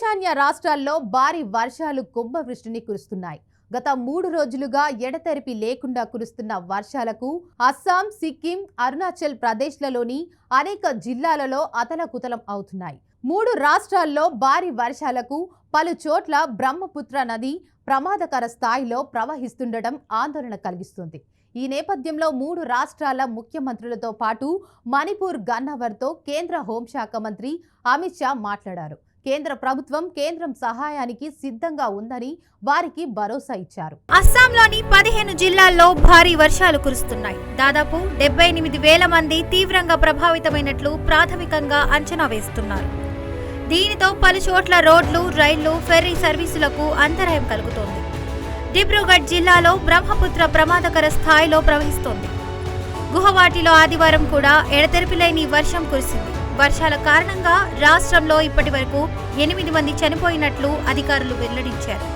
ఈశాన్య రాష్ట్రాల్లో భారీ వర్షాలు కుంభవృష్టిని కురుస్తున్నాయి. గత 3 రోజులుగా ఎడతెరిపి లేకుండా కురుస్తున్న వర్షాలకు అస్సాం, సిక్కిం, అరుణాచల్ ప్రదేశ్లలోని అనేక జిల్లాలలో అతలకుతలం అవుతున్నాయి. 3 రాష్ట్రాల్లో భారీ వర్షాలకు పలు చోట్ల బ్రహ్మపుత్ర నది ప్రమాదకర స్థాయిలో ప్రవహిస్తుండటం ఆందోళన కలిగిస్తుంది. ఈ నేపథ్యంలో 3 రాష్ట్రాల ముఖ్యమంత్రులతో పాటు మణిపూర్ గన్నవర్తో కేంద్ర హోంశాఖ మంత్రి అమిత్ షా మాట్లాడారు. కేంద్ర ప్రభుత్వం కేంద్రం సహాయానికి సిద్ధంగా ఉందని వారికి భరోసా ఇచ్చారు. అస్సాంలోని 15 జిల్లాల్లో భారీ వర్షాలు కురుస్తున్నాయి. దాదాపు 78,000 మంది తీవ్రంగా ప్రభావితమైనట్లు ప్రాథమికంగా అంచనా వేస్తున్నారు. దీనితో పలు చోట్ల రోడ్లు, రైళ్లు, ఫెర్రీ సర్వీసులకు అంతరాయం కలుగుతోంది. డిబ్రూగఢ్ జిల్లాలో బ్రహ్మపుత్ర ప్రమాదకర స్థాయిలో ప్రవహిస్తోంది. గుహవాటిలో ఆదివారం కూడా ఎడతెరిపిలేని వర్షం కురిసింది. వర్షాల కారణంగా రాష్ట్రంలో ఇప్పటి వరకు 8 మంది చనిపోయినట్లు అధికారులు వెల్లడించారు.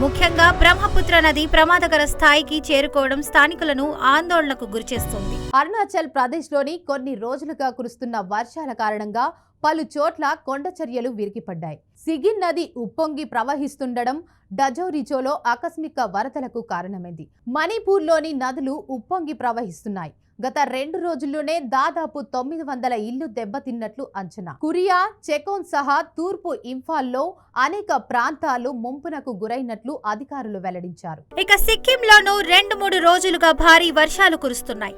ముఖ్యంగా బ్రహ్మపుత్ర నది ప్రమాదకర స్థాయికి చేరుకోవడం స్థానికులను ఆందోళనకు గురిచేస్తోంది. అరుణాచల్ ప్రదేశ్లోని కొన్ని రోజులుగా కురుస్తున్న వర్షాల కారణంగా పలు చోట్ల కొండచర్యలు విరిగిపడ్డాయి. సిగిన్ నది ఉప్పొంగి ప్రవహిస్తుండడం డజౌరిజోలో ఆకస్మిక వరదలకు కారణమైంది. మణిపూర్లోని నదులు ఉప్పొంగి ప్రవహిస్తున్నాయి. గత 2 రోజుల్లోనే దాదాపు 900 ఇళ్లు దెబ్బతిన్నట్లు అంచనా. కురియా, చెకోన్ సహా తూర్పు ఇంఫాల్లో అనేక ప్రాంతాలు ముంపునకు గురైనట్లు అధికారులు వెల్లడించారు. ఇక సిక్కింలోనూ 2-3 రోజులుగా భారీ వర్షాలు కురుస్తున్నాయి.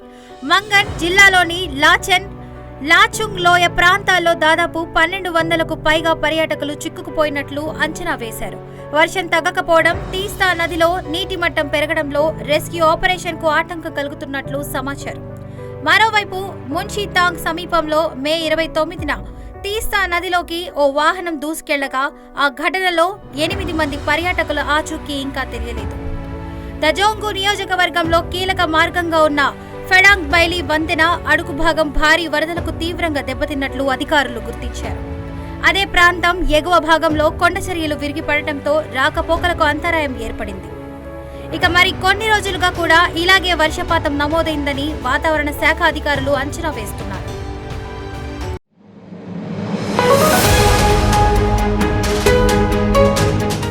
మంగన్ జిల్లాలోని లాచుంగ్ లోయ ప్రాంతాల్లో దాదాపు 1200కు పైగా పర్యాటకులు చిక్కుకుపోయినట్లు అంచనా వేశారు. వర్షం తగ్గకపోవడం, తీస్తా నదిలో నీటి మట్టం పెరగడంలో రెస్క్యూ ఆపరేషన్కు ఆటంకం కలుగుతున్నట్లు సమాచారం. మరోవైపు మున్షితాంగ్ సమీపంలో మే 29న తీస్తా నదిలోకి ఓ వాహనం దూసుకెళ్లగా ఆ ఘటనలో 8 మంది పర్యాటకుల ఆచూకీ ఇంకా తెలియలేదు. దజోంగు నియోజకవర్గంలో కీలక మార్గంగా ఉన్న ఫెడాంగ్ బైలీ వంతెన అడుగు భాగం భారీ వరదలకు తీవ్రంగా దెబ్బతిన్నట్లు అధికారులు గుర్తించారు. అదే ప్రాంతం ఎగువ భాగంలో కొండచర్యలు విరిగిపడటంతో రాకపోకలకు అంతరాయం ఏర్పడింది. ఇక మరి కొన్ని రోజులుగా కూడా ఇలాగే వర్షపాతం నమోదైందని వాతావరణ శాఖ అధికారులు అంచనా వేస్తున్నారు.